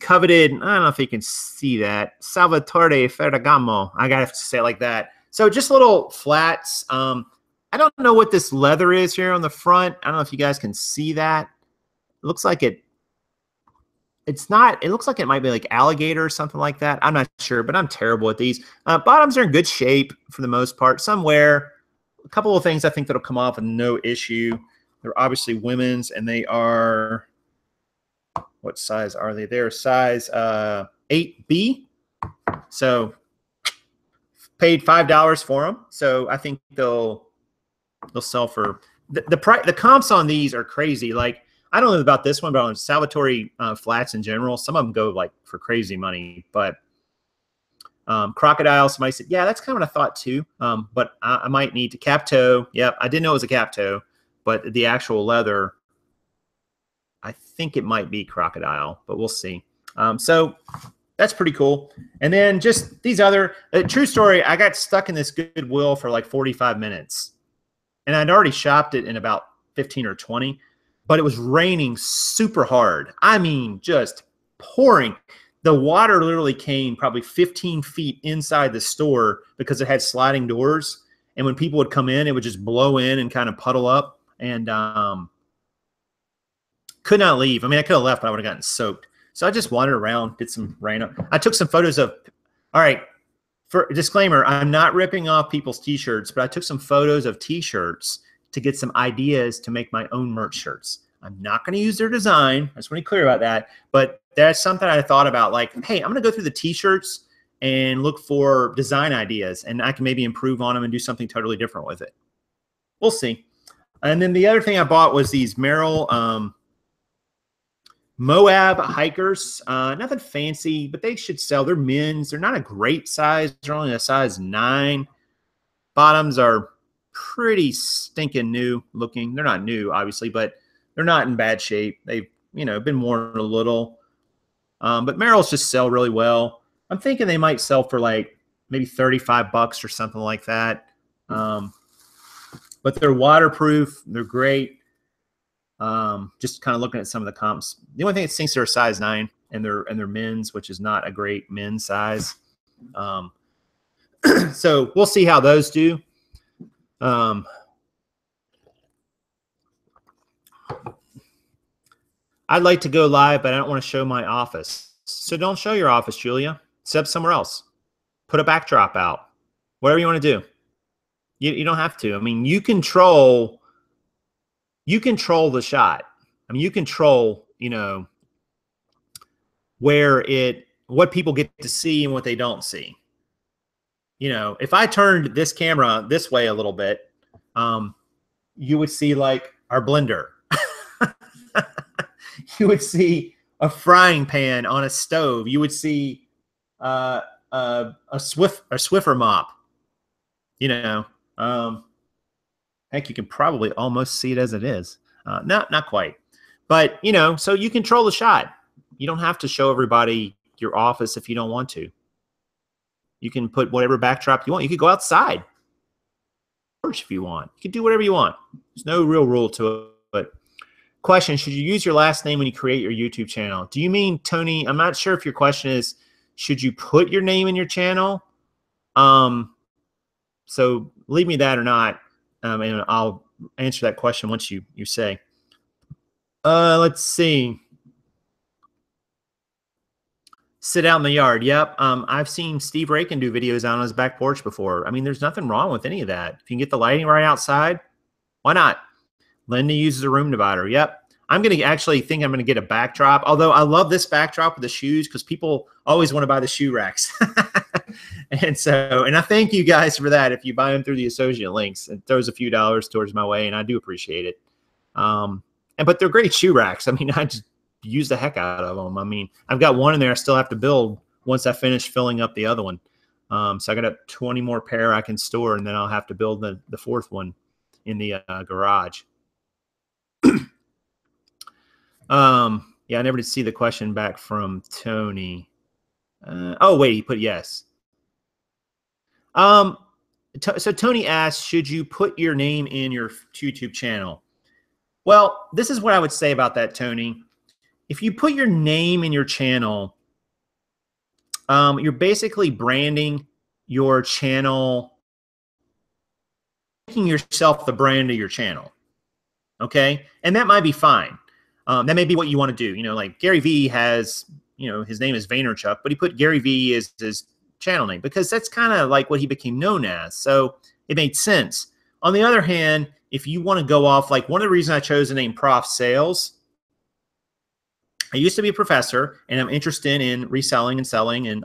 coveted, I don't know if you can see that, Salvatore Ferragamo. I gotta have to say it like that. So just little flats. I don't know what this leather is here on the front. I don't know if you guys can see that. It looks like it's not, it looks like it might be like alligator or something like that. I'm not sure, but I'm terrible at these. Bottoms are in good shape for the most part. Somewhere, a couple of things I think that'll come off with no issue. They're obviously women's, and they are, what size are they? They're size 8B. So paid $5 for them. So I think they'll sell for the price. The comps on these are crazy. Like, I don't know about this one, but on Salvatore flats in general, some of them go like for crazy money. But Crocodile, somebody said, yeah, that's kind of what I thought too. But I might need to cap toe. Yep, I didn't know it was a cap toe, but the actual leather, I think it might be Crocodile, but we'll see. So that's pretty cool. And then just these other, true story, I got stuck in this Goodwill for like 45 minutes. And I'd already shopped it in about 15 or 20, but it was raining super hard. I mean, just pouring. The water literally came probably 15 feet inside the store because it had sliding doors. And when people would come in, it would just blow in and kind of puddle up. And could not leave. I mean, I could have left, but I would have gotten soaked. So I just wandered around, did some rain. I took some photos of, all right, for disclaimer, I'm not ripping off people's t-shirts, but I took some photos of t-shirts to get some ideas to make my own merch shirts. I'm not going to use their design. I just want to be clear about that. But that's something I thought about, like, hey, I'm going to go through the t-shirts and look for design ideas, and I can maybe improve on them and do something totally different with it. We'll see. And then the other thing I bought was these Merrell Moab hikers. Nothing fancy, but they should sell. They're men's. They're not a great size. They're only a size 9. Bottoms are pretty stinking new looking. They're not new, obviously, but they're not in bad shape. They've, been worn a little. But Merrell's just sell really well. I'm thinking they might sell for like maybe $35 or something like that. But they're waterproof. They're great. Just kind of looking at some of the comps. The only thing that stinks are a size 9 and they're men's, which is not a great men's size. So we'll see how those do. I'd like to go live, but I don't want to show my office. So don't show your office, Julia. Set up somewhere else. Put a backdrop out. Whatever you want to do. You don't have to. I mean, you control the shot. I mean, you control, what people get to see and what they don't see. If I turned this camera this way a little bit, you would see like our blender. You would see a frying pan on a stove. You would see a Swiffer mop. Heck, you can probably almost see it as it is. Not quite. But, so you control the shot. You don't have to show everybody your office if you don't want to. You can put whatever backdrop you want. You could go outside if you want. You can do whatever you want. There's no real rule to it. Question, should you use your last name when you create your YouTube channel? Do you mean, Tony, I'm not sure if your question is, should you put your name in your channel? So leave me that or not, and I'll answer that question once you say. Let's see. Sit out in the yard. Yep. I've seen Steve Rakin do videos out on his back porch before. I mean, there's nothing wrong with any of that. If you can get the lighting right outside, why not? Linda uses a room divider. Yep. I'm going to actually think I'm going to get a backdrop. Although I love this backdrop with the shoes because people always want to buy the shoe racks. And I thank you guys for that. If you buy them through the associate links, it throws a few dollars towards my way, and I do appreciate it. But they're great shoe racks. I mean, I just use the heck out of them. I mean, I've got one in there I still have to build once I finish filling up the other one. So I got a 20 more pair I can store, and then I'll have to build the fourth one in the garage. Yeah, I never did see the question back from Tony. Oh, wait, he put yes. So Tony asked, should you put your name in your YouTube channel? Well, this is what I would say about that, Tony. If you put your name in your channel, you're basically branding your channel, making yourself the brand of your channel. Okay? And that might be fine. That may be what you want to do. You know, like Gary Vee has, you know, his name is Vaynerchuk, but he put Gary Vee as his channel name because that's kind of like what he became known as. So it made sense. On the other hand, if you want to go off, like one of the reasons I chose the name Prof Sales, I used to be a professor and I'm interested in reselling and selling and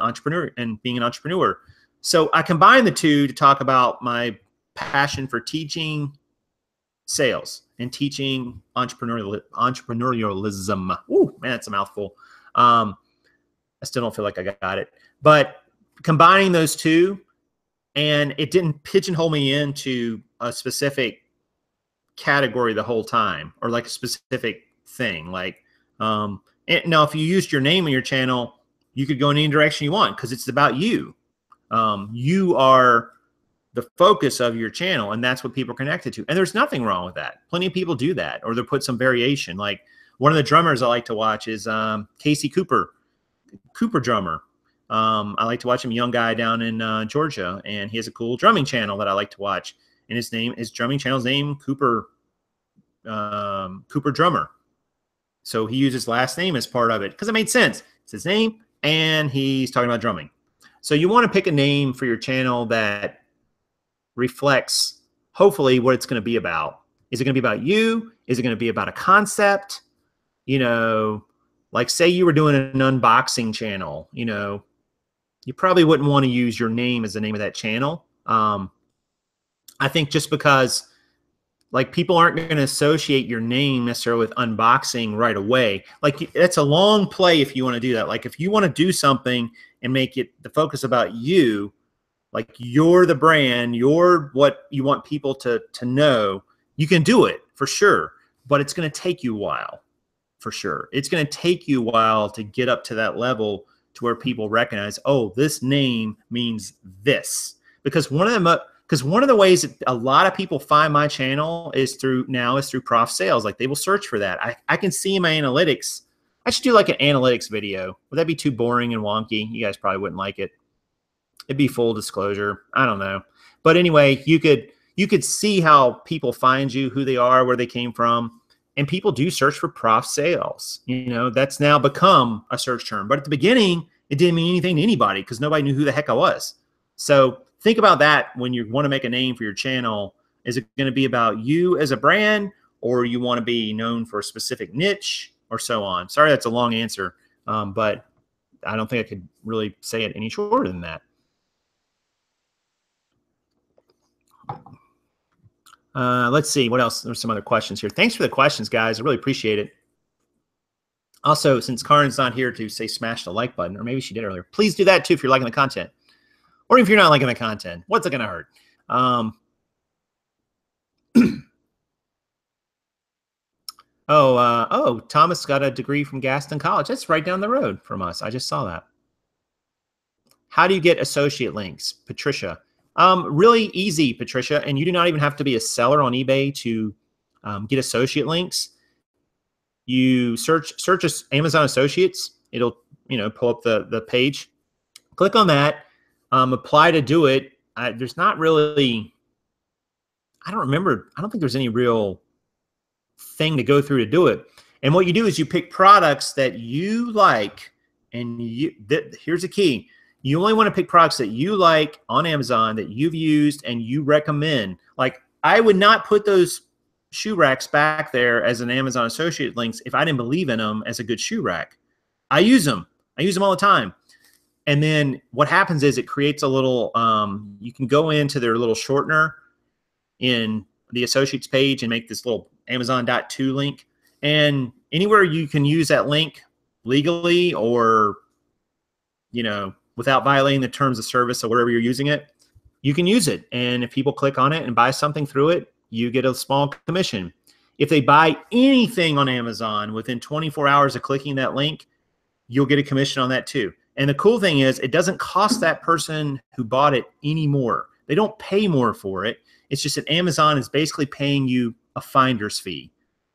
being an entrepreneur. So I combined the two to talk about my passion for teaching sales and teaching entrepreneurialism. Ooh, man, that's a mouthful. I still don't feel like I got it. But combining those two, and it didn't pigeonhole me into a specific category the whole time or like a specific thing. Like, now if you used your name in your channel, you could go in any direction you want because it's about you. You are the focus of your channel, and that's what people are connected to. And there's nothing wrong with that. Plenty of people do that, or they'll put some variation. Like one of the drummers I like to watch is Casey Cooper drummer. I like to watch him, young guy down in Georgia, and he has a cool drumming channel that I like to watch. And his drumming channel's name Cooper Drummer. So he used his last name as part of it because it made sense. It's his name, and he's talking about drumming. So you want to pick a name for your channel that reflects, hopefully, what it's going to be about. Is it going to be about you? Is it going to be about a concept? You know, like say you were doing an unboxing channel, you know, you probably wouldn't want to use your name as the name of that channel. I think just because like people aren't going to associate your name necessarily with unboxing right away. Like that's a long play if you want to do that. Like if you want to do something and make it the focus about you, like you're the brand, you're what you want people to know, you can do it for sure, but it's going to take you a while for sure. It's going to take you a while to get up to that level to where people recognize, oh, this name means this. Because one of the ways that a lot of people find my channel is through Prof Sales. Like they will search for that. I can see in my analytics. I should do like an analytics video. Would that be too boring and wonky? You guys probably wouldn't like it. It'd be full disclosure. I don't know. But anyway, you could see how people find you, who they are, where they came from. And people do search for Prof Sales. You know, that's now become a search term. But at the beginning, it didn't mean anything to anybody because nobody knew who the heck I was. So think about that when you want to make a name for your channel. Is it going to be about you as a brand, or you want to be known for a specific niche, or so on? Sorry, that's a long answer, but I don't think I could really say it any shorter than that. Let's see what else. There's some other questions here. Thanks for the questions, guys. I really appreciate it. Also, since Karen's not here to say smash the like button, or maybe she did earlier, please do that too if you're liking the content. Or if you're not liking the content, what's it going to hurt? Thomas got a degree from Gaston College. That's right down the road from us. I just saw that. How do you get associate links? Patricia. Really easy, Patricia. And you do not even have to be a seller on eBay to get associate links. You search Amazon Associates. It'll, pull up the page. Click on that. Apply to do it. There's not really, I don't remember. I don't think there's any real thing to go through to do it. And what you do is you pick products that you like, and here's the key. You only want to pick products that you like on Amazon, that you've used and you recommend. Like, I would not put those shoe racks back there as an Amazon associate links if I didn't believe in them as a good shoe rack. I use them all the time. And then what happens is it creates a little, you can go into their little shortener in the associates page and make this little Amazon.to link. And anywhere you can use that link legally or, without violating the terms of service or wherever you're using it, you can use it. And if people click on it and buy something through it, you get a small commission. If they buy anything on Amazon within 24 hours of clicking that link, you'll get a commission on that too. And the cool thing is it doesn't cost that person who bought it any more. They don't pay more for it. It's just that Amazon is basically paying you a finder's fee,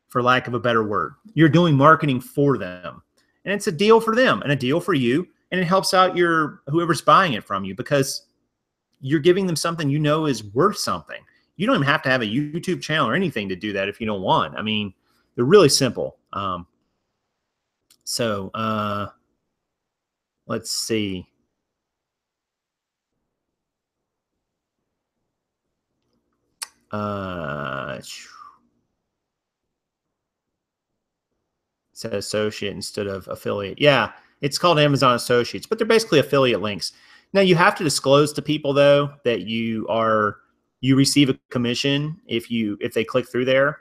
for lack of a better word. You're doing marketing for them. And it's a deal for them and a deal for you. And it helps out whoever's buying it from you, because you're giving them something is worth something. You don't even have to have a YouTube channel or anything to do that if you don't want. I mean, they're really simple. Let's see. Said associate instead of affiliate. Yeah, it's called Amazon Associates, but they're basically affiliate links. Now, you have to disclose to people though that you receive a commission if they click through there,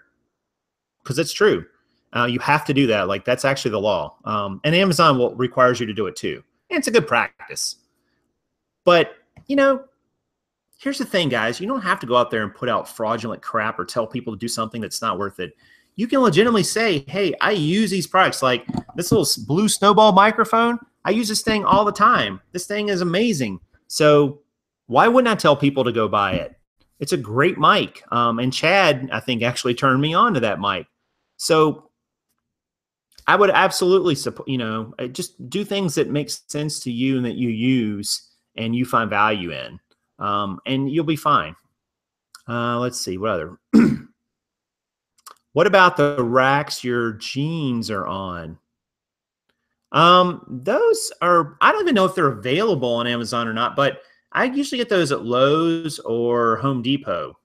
because it's true. You have to do that. Like, that's actually the law. And Amazon requires you to do it too. And it's a good practice. But, here's the thing, guys. You don't have to go out there and put out fraudulent crap or tell people to do something that's not worth it. You can legitimately say, hey, I use these products, like this little blue snowball microphone. I use this thing all the time. This thing is amazing. So why wouldn't I tell people to go buy it? It's a great mic. And Chad, I think, actually turned me on to that mic. So I would absolutely support, just do things that make sense to you and that you use and you find value in, and you'll be fine. Let's see, what other? What about the racks your jeans are on? Those are, I don't even know if they're available on Amazon or not, but I usually get those at Lowe's or Home Depot,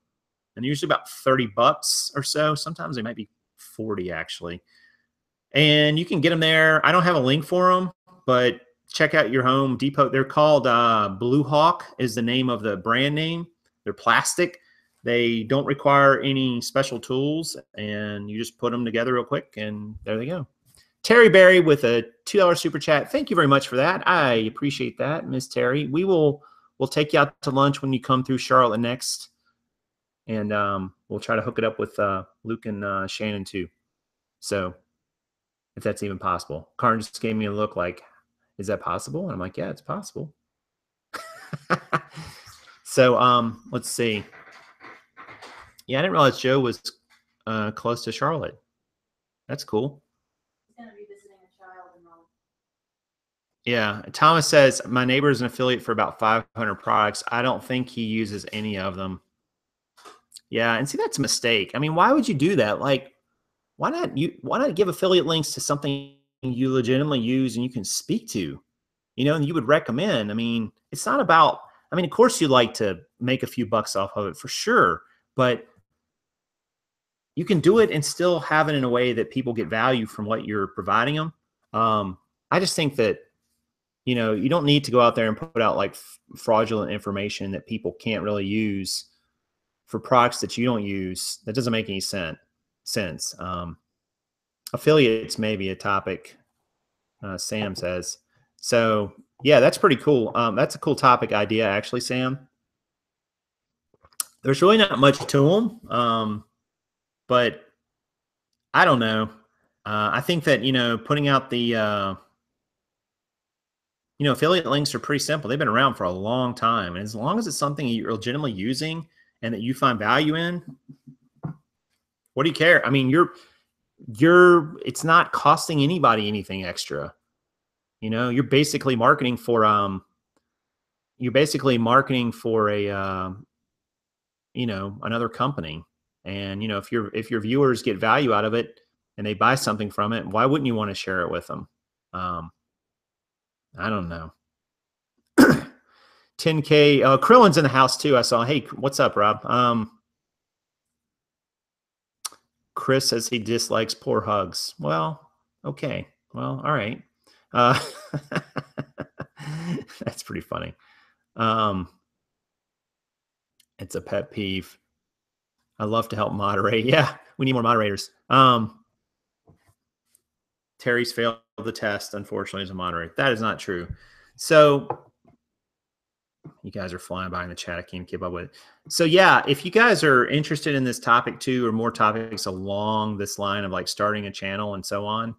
and they're usually about 30 bucks or so. Sometimes they might be 40 actually. And you can get them there. I don't have a link for them, but check out your Home Depot. They're called Blue Hawk is the name of the brand name. They're plastic. They don't require any special tools, and you just put them together real quick, and there they go. Terry Berry with a $2 super chat. Thank you very much for that. I appreciate that, Miss Terry. We'll take you out to lunch when you come through Charlotte next, and we'll try to hook it up with Luke and Shannon too. So if that's even possible. Karn just gave me a look like, is that possible? And I'm like, yeah, it's possible. So let's see. Yeah, I didn't realize Joe was close to Charlotte. That's cool. He's going to be visiting a child in Rome. Yeah, Thomas says, my neighbor is an affiliate for about 500 products. I don't think he uses any of them. Yeah, and see, that's a mistake. I mean, why would you do that? Like, why not give affiliate links to something you legitimately use and you can speak to, and you would recommend? I mean, it's not about, I mean, of course you'd like to make a few bucks off of it for sure, but you can do it and still have it in a way that people get value from what you're providing them. I just think that, you don't need to go out there and put out like fraudulent information that people can't really use for products that you don't use. That doesn't make any sense. Affiliates may be a topic, Sam says. So yeah, that's pretty cool. That's a cool topic idea, actually, Sam. There's really not much to them, but I don't know. I think that, putting out the, affiliate links are pretty simple. They've been around for a long time. And as long as it's something you're legitimately using and that you find value in, what do you care? I mean, it's not costing anybody anything extra. You know, you're basically marketing for a you know, another company. And you know, if your viewers get value out of it and they buy something from it, why wouldn't you want to share it with them? I don't know. 10K. Krillin's in the house too. I saw. Hey, what's up, Rob? Chris says he dislikes poor hugs. Well, okay. Well, all right. That's pretty funny. It's a pet peeve. I love to help moderate. Yeah, we need more moderators. Terry's failed the test, unfortunately, as a moderator. That is not true. So you guys are flying by in the chat. I can't keep up with it. So yeah, if you guys are interested in this topic too, or more topics along this line of like starting a channel and so on,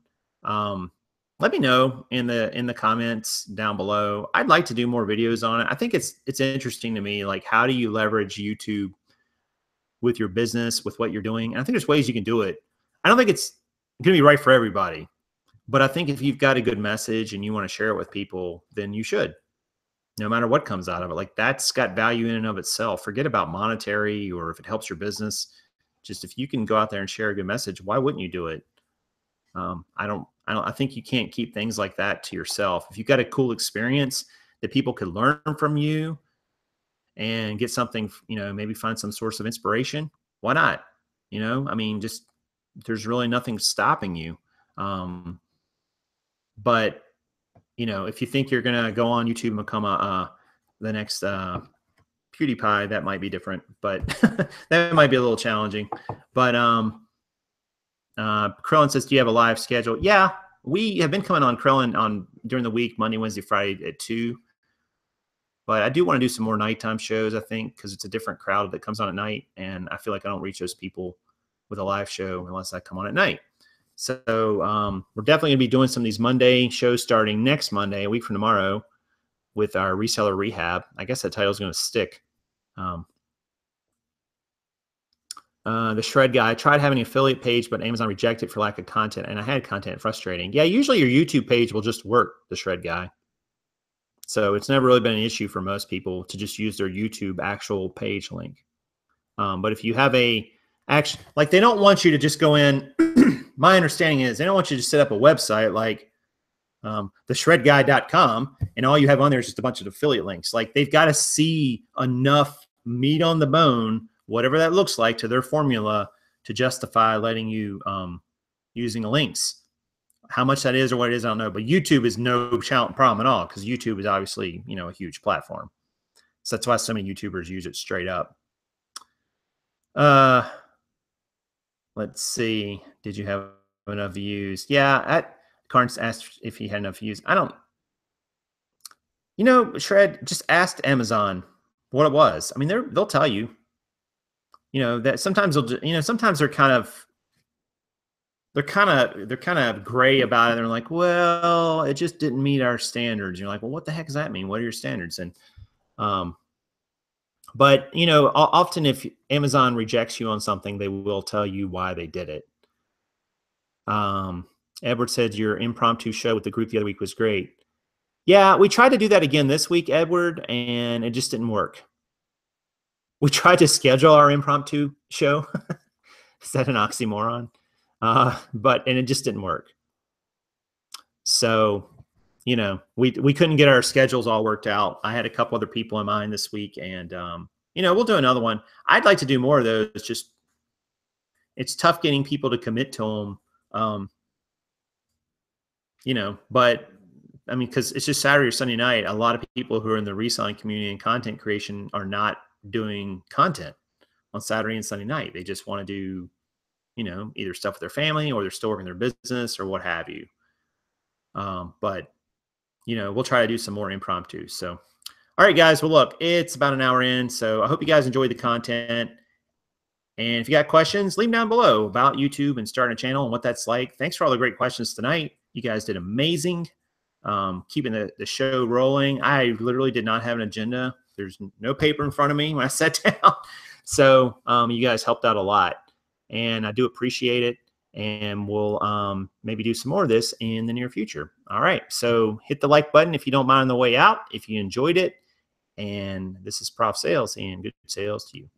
let me know in the comments down below. I'd like to do more videos on it. I think it's interesting to me, like how do you leverage YouTube with your business, with what you're doing? And I think there's ways you can do it. I don't think it's going to be right for everybody, but I think if you've got a good message and you want to share it with people, then you should, no matter what comes out of it. Like that's got value in and of itself. Forget about monetary or if it helps your business. Just if you can go out there and share a good message, why wouldn't you do it? I think you can't keep things like that to yourself. If you've got a cool experience that people could learn from you and get something, you know, maybe find some source of inspiration, why not? You know, I mean, just there's really nothing stopping you. But you know, if you think you're going to go on YouTube and become the next PewDiePie, that might be different, but that might be a little challenging. But Krillin says, do you have a live schedule? Yeah, we have been coming on Krillin during the week, Monday, Wednesday, Friday at 2. But I do want to do some more nighttime shows, I think, because it's a different crowd that comes on at night. And I feel like I don't reach those people with a live show unless I come on at night. So we're definitely going to be doing some of these Monday shows starting next Monday, a week from tomorrow, with our reseller rehab. I guess that title is going to stick. The Shred guy, I tried having an affiliate page, but Amazon rejected for lack of content, and I had content. Frustrating. Yeah, usually your YouTube page will just work, the Shred guy. So it's never really been an issue for most people to just use their YouTube actual page link. But if you have like they don't want you to just go in. My understanding is they don't want you to set up a website like theshredguy.com and all you have on there is just a bunch of affiliate links. Like they've got to see enough meat on the bone, whatever that looks like, to their formula to justify letting you using the links. How much that is or what it is, I don't know. But YouTube is no problem at all because YouTube is obviously, you know, a huge platform. So that's why so many YouTubers use it straight up. Let's see. Did you have enough views? Yeah. Carnes asked if he had enough views. I don't. You know, Shred, just asked Amazon what it was. I mean, they'll tell you. You know that sometimes sometimes they're kind of gray about it. They're like, well, it just didn't meet our standards. You're like, well, what the heck does that mean? What are your standards? And but you know, often if Amazon rejects you on something, they will tell you why they did it. Edward said your impromptu show with the group the other week was great. Yeah, we tried to do that again this week, Edward, and it just didn't work. We tried to schedule our impromptu show. Is that an oxymoron? And it just didn't work. So, you know, we couldn't get our schedules all worked out. I had a couple other people in mind this week, and you know, we'll do another one. I'd like to do more of those. Just it's tough getting people to commit to them. You know, but I mean, because it's just Saturday or Sunday night. A lot of people who are in the reselling community and content creation are not doing content on Saturday and Sunday night. They just want to do, you know, either stuff with their family or they're still working their business or what have you. But, you know, we'll try to do some more impromptu. So, all right, guys. Well, look, it's about an hour in. So I hope you guys enjoyed the content. And if you got questions, leave them down below about YouTube and starting a channel and what that's like. Thanks for all the great questions tonight. You guys did amazing. Keeping the show rolling. I literally did not have an agenda. There's no paper in front of me when I sat down. So you guys helped out a lot. And I do appreciate it. and we'll maybe do some more of this in the near future. All right, so hit the like button if you don't mind on the way out, if you enjoyed it. And this is Prof Sales, and good sales to you.